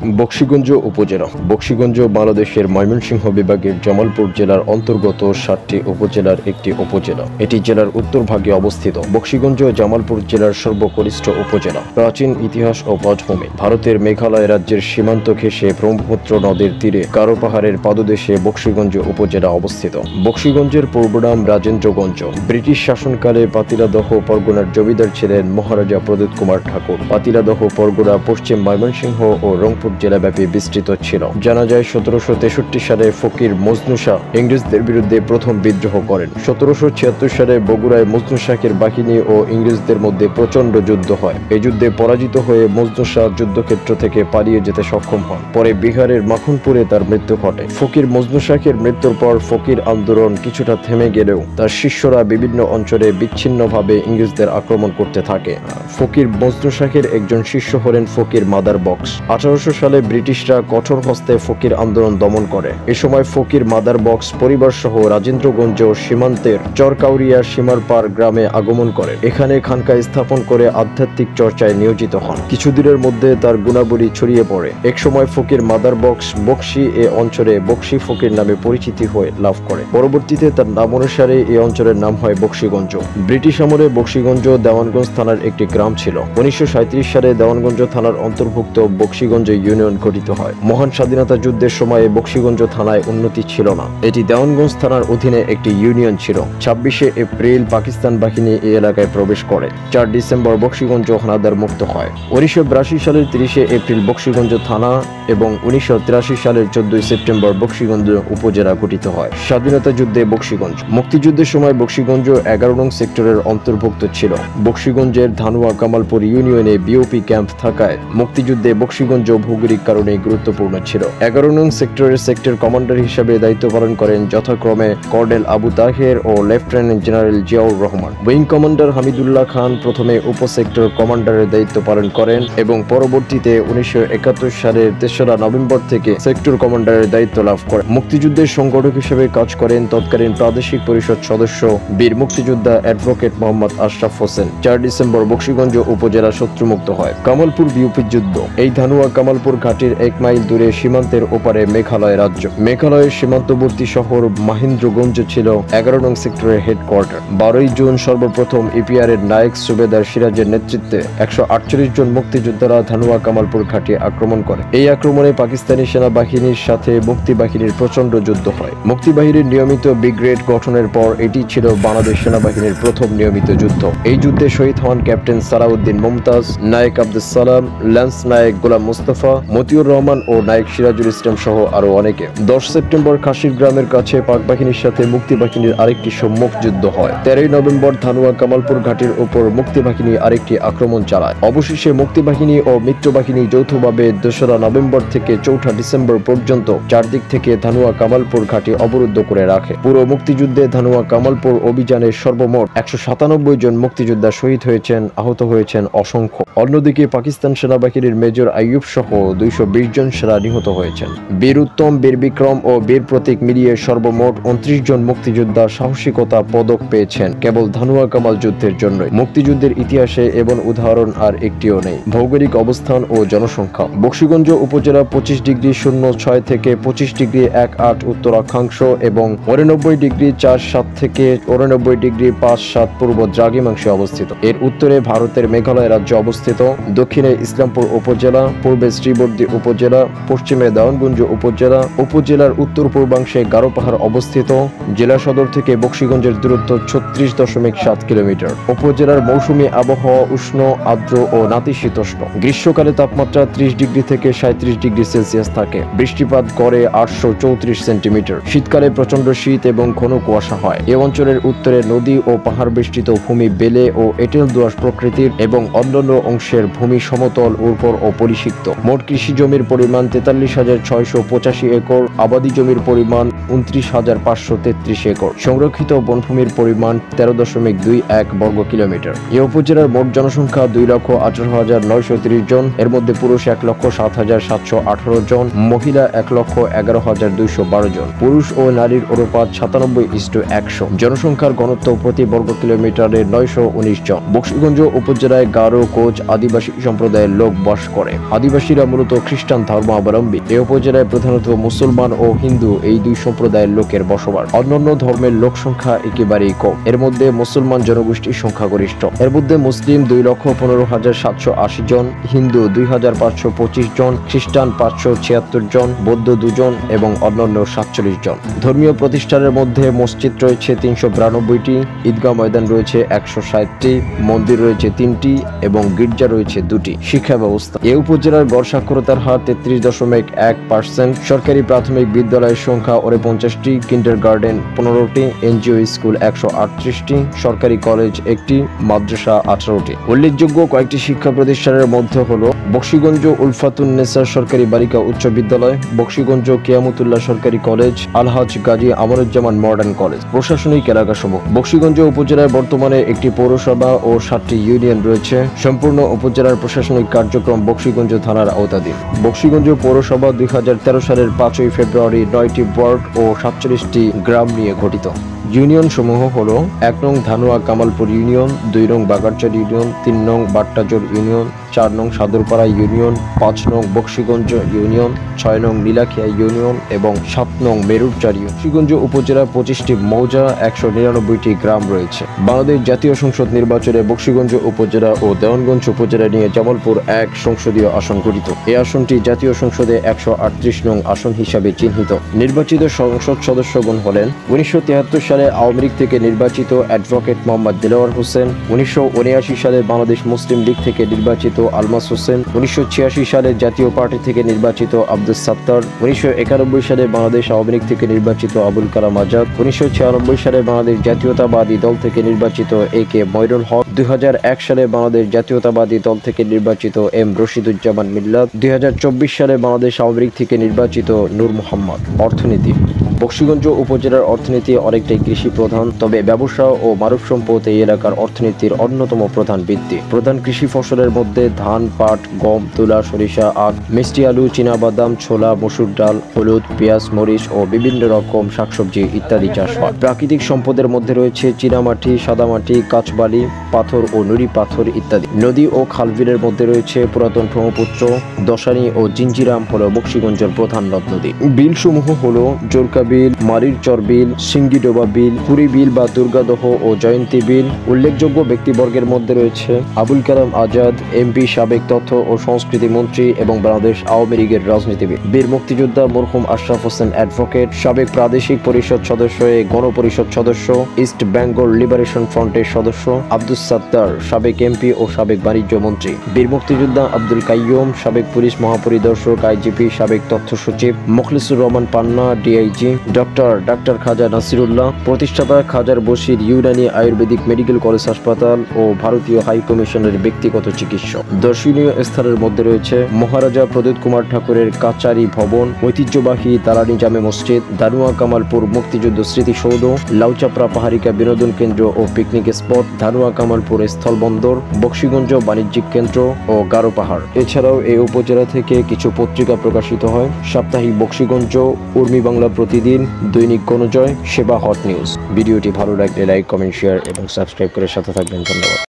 বকশীগঞ্জ উপজেলা। বকশীগঞ্জ বাংলাদেশের ময়মনসিংহ বিভাগের জামালপুর জেলার অন্তর্গত 7টি উপজেলার একটি উপজেলা। এটি জেলার উত্তর ভাগে অবস্থিত। বকশীগঞ্জ জামালপুর জেলার সর্বকনিষ্ঠ উপজেলা। প্রাচীন ইতিহাস ও পটভূমি। ভারতের মেঘালয় রাজ্যের সীমান্ত ঘেঁষে ব্রহ্মপুত্র নদের তীরে গারো পাহাড়ের পাদদেশে বকশীগঞ্জ উপজেলা অবস্থিত। বকশীগঞ্জের পূর্ব নাম রাজেন্দ্রগঞ্জ। ব্রিটিশ শাসনকালে পাতিলাদহ পরগনার জমিদার ছিলেন মহারাজা প্রদীপ কুমার ঠাকুর। পাতিলাদহ পরগনা পশ্চিম ময়মনসিংহ ও রংপুর জেলাব্যাপী বিস্তৃত ছিল। জানা যায় 1763 সালে ফকির মজনু শাহ ইংরেজদের বিরুদ্ধে প্রথম বিদ্রোহ করেন। 1776 সালে বগুড়ায় মজনু শাহের বাহিনী ও ইংরেজদের মধ্যে প্রচন্ড যুদ্ধ হয়। এই যুদ্ধে পরাজিত হয়ে মজনু শাহ যুদ্ধক্ষেত্র থেকে পালিয়ে যেতে সক্ষম হন। পরে বিহারের মাখনপুরে তার মৃত্যু ঘটে। ফকির মজনু শাহের মৃত্যুর পর ফকির আন্দোলন কিছুটা থেমে গেলেও তার শিষ্যরা বিভিন্ন অঞ্চলে বিচ্ছিন্নভাবে ইংরেজদের আক্রমণ করতে থাকে। ফকির মজনু শাহের একজন শিষ্য হলেন ফকির মাদার বক্স। 1800 সালে ব্রিটিশরা কঠোর হস্তে ফকির আন্দোলন দমন করে। এ সময় ফকির মাদার বক্স পরিবার সহ রাজেন্দ্রগঞ্জ সীমান্তের চরকাউরিয়া সীমারপার গ্রামে আগমন করে। এখানে খানকা স্থাপন করে আধ্যাত্মিক চর্চায় নিয়োজিত হন। কিছুদিনের মধ্যে তার গুণাবলী ছড়িয়ে পড়ে। এক সময় ফকির মাদার বক্স বক্সি এ অঞ্চলে বক্সি ফকির নামে পরিচিতি হয়ে লাভ করে। পরবর্তীতে তার নাম অনুসারে এই অঞ্চলের নাম হয় বকশীগঞ্জ। ব্রিটিশ আমলে বকশীগঞ্জ দেওয়ানগঞ্জ থানার একটি গ্রাম ছিল। 1937 সালে দেওয়ানগঞ্জ থানার অন্তর্ভুক্ত বকশীগঞ্জ ইউনিয়ন গঠিত হয়। মহান স্বাধীনতা যুদ্ধের সময়ে বকশীগঞ্জ থানায় উন্নতি ছিল না। এটি দেওয়ানগঞ্জ থানার অধীনে একটি ইউনিয়ন ছিল। 26 এপ্রিল পাকিস্তান বাহিনী এই এলাকায় প্রবেশ করে। 4 ডিসেম্বর বকশীগঞ্জ হানাদার মুক্ত হয়। 1982 সালের 30 এপ্রিল বকশীগঞ্জ থানা এবং 1983 সালের 14 সেপ্টেম্বর বকশীগঞ্জ উপজেলা গঠিত হয়। স্বাধীনতা যুদ্ধে বকশীগঞ্জ। মুক্তিযুদ্ধের সময় বকশীগঞ্জ 11 নং সেক্টরের অন্তর্ভুক্ত ছিল। বকশীগঞ্জের ধানুয়া কামালপুর ইউনিয়নে বিওপি ক্যাম্প থাকায় মুক্তিযুদ্ধে বকশীগঞ্জ ভৌগোলিক কারণে গুরুত্বপূর্ণ ছিল। 11 নং সেক্টরের সেক্টর কমান্ডার হিসেবে দায়িত্ব পালন করেন যথাক্রমে কর্নেল আবু তাহের ও lieutenant general Ziaur Rahman. Wing commander Hamidullah Khan প্রথমে উপসেক্টর কমান্ডারের দায়িত্ব পালন করেন এবং পরবর্তীতে 1971 সালের 3রা নভেম্বর থেকে সেক্টর কমান্ডারের দায়িত্ব লাভ করেন। মুক্তিযুদ্ধের সংগঠক হিসেবে কাজ করেন তৎকালীন প্রাদেশিক পরিষদ সদস্য বীর মুক্তিযোদ্ধা অ্যাডভোকেট মোহাম্মদ আশরাফ হোসেন। 4 ডিসেম্বর বকশীগঞ্জ উপজেলা শত্রুমুক্ত হয়। কামালপুর বিওপি যুদ্ধ। এই ধানুয়া কামালপুর ঘাটির 1 মাইল দূরে সীমান্তের ওপারে মেঘালয় রাজ্য। মেঘালয়ের সীমান্তবর্তী শহর মহেন্দ্রগঞ্জ ছিল 11 নং সেক্টরের হেডকোয়ার্টার। 12 জুন সর্বপ্রথম ইপিআর এর নায়ক সুবেদার সিরাজের নেতৃত্বে 148 জন মুক্তিযোদ্ধারা ধানুয়া কামালপুর ঘাটি আক্রমণ করে। এই আক্রমণে পাকিস্তানি সেনাবাহিনীর সাথে মুক্তি বাহিনীর প্রচন্ড যুদ্ধ হয়। মুক্তি বাহিনীর নিয়মিত ব্রিগেড গঠনের পর এটি ছিল বাংলাদেশ সেনাবাহিনীর প্রথম নিয়মিত যুদ্ধ। এই যুদ্ধে শহীদ হন ক্যাপ্টেন সালাউদ্দিন মুমতাজ, নায়ক আব্দুল সালাম, ল্যান্স নায়ক গোলাম মুস্তাফা, মতিউর রহমান ও নায়ক সিরাজুল ইসলাম সহ আরো অনেকে। 10 সেপ্টেম্বর খাসির গ্রামের কাছে পাক বাহিনীর সাথে মুক্তি বাহিনীর আরেকটি সম্মুখ যুদ্ধ হয়। 13 নভেম্বর ধানুয়া কামালপুর ঘাটির উপর মুক্তি বাহিনী আরেকটি আক্রমণ চালায়। অবশেষে মুক্তি বাহিনী ও মিত্র বাহিনী যৌথভাবে 2রা নভেম্বর থেকে 4 ডিসেম্বর পর্যন্ত চারদিক থেকে ধানুয়া কামালপুর ঘাটি অবরুদ্ধ করে রাখে। পুরো মুক্তিযুদ্ধে ধানুয়া কামালপুর অভিযানে সর্বমোট 197 জন মুক্তিযোদ্ধা শহীদ হয়েছেন, আহত হয়েছেন অসংখ্য। অন্যদিকে পাকিস্তান সেনাবাহিনীর মেজর আইয়ুব সহ 220 জন সেনা নিহত হয়েছেন। বীর উত্তম, বীর বিক্রম ও বীর প্রতীক মিলিয়ে সর্বমোট 29 জন মুক্তিযোদ্ধা সাহসিকতা পদক পেয়েছেন কেবল ধানুয়া কামাল যুদ্ধের জন্যই। মুক্তিযুদ্ধের ইতিহাসে এমন উদাহরণ আর একটিও নেই। ভৌগোলিক অবস্থান ও জনসংখ্যা। বকশীগঞ্জ উপজেলা 25°06 থেকে 25°18 উত্তর অক্ষাংশ এবং 89°47 থেকে 89°57 পূর্ব দ্রাঘিমাংশে অবস্থিত। এর উত্তরে ভারতের মেঘালয় রাজ্য অবস্থিত, দক্ষিণে ইসলামপুর উপজেলা, পূর্বে শ্রীবর্দী উপজেলা, পশ্চিমে দেওয়ানগঞ্জ উপজেলা। উপজেলার উত্তর পূর্বাংশে গারো পাহাড় অবস্থিত। জেলা সদর থেকে বকশীগঞ্জের দূরত্ব 36.7 কিলোমিটার। উপজেলার মৌসুমী আবহাওয়া উষ্ণ, আর্দ্র ও নাতিশীতোষ্ণ। গ্রীষ্মকালে তাপমাত্রা 30 থেকে 37 সেলসিয়াস থাকে। বৃষ্টিপাত গড়ে 834 সেন্টিমিটার। শীতকালে প্রচন্ড শীত এবং ঘন কুয়াশা হয়। এ অঞ্চলের উত্তরে নদী ও পাহাড় বেষ্টিত ভূমি বেলে ও এঁটেল দোআঁশ প্রকৃতির এবং অন্যান্য অংশের ভূমি সমতল, উর্বর ও পরিসিক্ত। মোট কৃষি জমির পরিমাণ 43,685 একর, আবাদি জমির পরিমাণ 29,533 একর, সংরক্ষিত বনভূমির পরিমাণ 13.21 বর্গ কিলোমিটার। এ উপজেলার মোট জনসংখ্যা 2,18,930 জন। এর মধ্যে পুরুষ 1,07,718 জন, মহিলা 1,11,212 জন। পুরুষ ও নারীর অনুপাত 97:100। জনসংখ্যার ঘনত্ব প্রতি বর্গ কিলোমিটারে 919 জন। বকশীগঞ্জ উপজেলায় গারো, কোচ, আদিবাসী সম্প্রদায়ের লোক বাস করে। আদিবাসীরা মূলত খ্রিস্টান ধর্মাবলম্বী। এই উপজেলায় প্রধানত মুসলমান ও হিন্দু এই দুই সম্প্রদায়ের লোকের বসবাস। অন্যান্য ধর্মের লোক সংখ্যা একেবারেই কম। এর মধ্যে মুসলমান জনগোষ্ঠী সংখ্যাগরিষ্ঠ। এর মধ্যে মুসলিম 2,15,780 জন, হিন্দু 2,525 জন, খ্রিস্টান 576 জন, বৌদ্ধ 2 জন এবং অন্যান্য 47 জন। ধর্মীয় প্রতিষ্ঠানের মধ্যে মসজিদ রয়েছে 392টি, ঈদগাহ ময়দান রয়েছে 160টি, মন্দির রয়েছে 3টি এবং গির্জা রয়েছে 2টি। শিক্ষা ব্যবস্থা: এই উপজেলার গড় সাক্ষরতার হার 33.1%। সরকারি প্রাথমিক বিদ্যালয়ের সংখ্যা 49টি, কিন্ডারগার্টেন 15টি, এনজিও স্কুল 138টি, সরকারি কলেজ 1টি, মাদ্রাসা 18টি। উল্লেখযোগ্য কয়েকটি শিক্ষা প্রতিষ্ঠানের মধ্যে হল বকশীগঞ্জ উলফাতুন্নেসা সরকারি বালিকা উচ্চ বিদ্যালয়, বকশীগঞ্জ কিয়ামতুল্লাহ সরকারি কলেজ, আলহাজ গাজী আমরুজ্জামান মডার্ন কলেজ। প্রশাসনিক এলাকাসমূহ: বকশীগঞ্জ উপজেলায় বর্তমানে একটি পৌরসভা ও 7টি ইউনিয়ন রয়েছে। সম্পূর্ণ উপজেলার প্রশাসনিক কার্যক্রম বকশীগঞ্জ থানার আওতাধীন। বকশীগঞ্জ পৌরসভা 2013 সালের 5ই ফেব্রুয়ারি 9টি ওয়ার্ড ও 47টি গ্রাম নিয়ে গঠিত। ইউনিয়ন সমূহ হল 1 নং ধানুয়া কামালপুর ইউনিয়ন, 2 নং বাগারচর ইউনিয়ন, 3 নং বাট্টাজোর ইউনিয়ন, 4 নং সাদরপাড়া ইউনিয়ন, 5 নং বকশীগঞ্জ ইউনিয়ন, 6 নং নীলাখিয়া ইউনিয়ন এবং 7 নং মেরুরচার ইউনিয়ন। বকশীগঞ্জ উপজেলা 25টি মৌজা, 199টি গ্রাম রয়েছে। বাংলাদেশ জাতীয় সংসদ নির্বাচনে বকশীগঞ্জ উপজেলা ও দেওয়ানগঞ্জ উপজেলা নিয়ে জামালপুর 1 সংসদীয় আসন গঠিত। এই আসনটি জাতীয় সংসদে 138 নং আসন হিসাবে চিহ্নিত। নির্বাচিত সংসদ সদস্যগণ হলেন 1973 সালে আওয়ামী লীগ থেকে নির্বাচিত অ্যাডভোকেট মোহাম্মদ দিলওয়ার হোসেন, 1979 সালে বাংলাদেশ মুসলিম লীগ থেকে নির্বাচিত আলমাস হোসেন, 1986 সালে জাতীয় পার্টি থেকে নির্বাচিত আব্দুস সাত্তার, 1991 সালে বাংলাদেশ আওয়ামী লীগ থেকে নির্বাচিত আবুল কালাম আজাদ, 1996 সালে বাংলাদেশ জাতীয়তাবাদী দল থেকে নির্বাচিত AK মইনুল হক, 2001 সালে বাংলাদেশ জাতীয়তাবাদী দল থেকে নির্বাচিত M রশিদুজ্জামান মিল্লাত, 2024 সালে বাংলাদেশ আওয়ামী লীগ থেকে নির্বাচিত নূর মোহাম্মদ। অর্থনীতি: বকশীগঞ্জ উপজেলার অর্থনীতি অনেকটাই কৃষি প্রধান, তবে ব্যবসা ও মানব সম্পদ এই এলাকার অর্থনীতির অন্যতম প্রধান ভিত্তি। প্রধান কৃষি ফসলের মধ্যে ধান, পাট, গম, তুলা, সরিষা, আখ, মিষ্টি আলু, চীনাবাদাম, ছোলা, মসুর ডাল, হলুদ, পেঁয়াজ, মরিচ ও বিভিন্ন রকম শাকসবজি ইত্যাদি চাষ হয়। প্রাকৃতিক সম্পদের মধ্যে রয়েছে চীনামাটি, সাদামাটি, কাঁচবালি, পাথর ও নুড়ি পাথর ইত্যাদি। নদী ও খালবিলের মধ্যে রয়েছে পুরাতন ব্রহ্মপুত্র, দশানী ও জিঞ্জিরাম হল বকশীগঞ্জের প্রধান নদ নদী। বিলসমূহ হল জোরকা বিল, মারিরচর বিল, সিঙ্গিডোবা বিল, পুরী বিল বা দুর্গাদহ ও জয়ন্তী বিল। উল্লেখযোগ্য ব্যক্তিবর্গের মধ্যে রয়েছে আবুল কালাম আজাদ, MP, সাবেক তথ্য ও সংস্কৃতি মন্ত্রী এবং বাংলাদেশ আওয়ামী লীগের রাজনীতিবিদ। বীর মুক্তিযোদ্ধা মরহুম আশরাফ হোসেন অ্যাডভোকেট, সাবেক প্রাদেশিক পরিষদ সদস্য, গণপরিষদ সদস্য, ইস্ট বেঙ্গল লিবারেশন ফ্রন্টের সদস্য আব্দুস সাত্তার, সাবেক MP ও সাবেক বাণিজ্য মন্ত্রী। বীর মুক্তিযোদ্ধা আব্দুল কাইয়ুম, সাবেক পুলিশ মহাপরিদর্শক, IGP, সাবেক তথ্য সচিব মুখলিসুর রহমান পান্না, DIG। ডাক্তার খাজা নাসিরুল্লাহ, প্রতিষ্ঠাতা খাজার বশির ইউনানি আয়ুর্বেদিক মেডিকেল কলেজ হাসপাতাল ও ভারতীয় হাই কমিশনের ব্যক্তিগত চিকিৎসক। দর্শনীয় স্থানের মধ্যে রয়েছে মহারাজা প্রদ্যোৎ কুমার ঠাকুরের কাচারি ভবন, ঐতিহ্যবাহী তালানি জামে মসজিদ, ধানুয়া কামালপুর মুক্তিযুদ্ধ স্মৃতিসৌধ, লাউচাপড়া পাহাড়িকা বিনোদন কেন্দ্র ও পিকনিক স্পট, ধানুয়া কামালপুর স্থলবন্দর, বকশীগঞ্জ বাণিজ্যিক কেন্দ্র ও গারো পাহাড়। এছাড়াও এই উপজেলা থেকে কিছু পত্রিকা প্রকাশিত হয়: সাপ্তাহিক বকশীগঞ্জ, উর্মি বাংলা প্রতিদিন, দৈনিক গণজয়, সেবা হট নিউজ। ভিডিওটি ভালো লাগলে লাইক, কমেন্ট, শেয়ার এবং সাবস্ক্রাইব করে সাথে থাকবেন। ধন্যবাদ।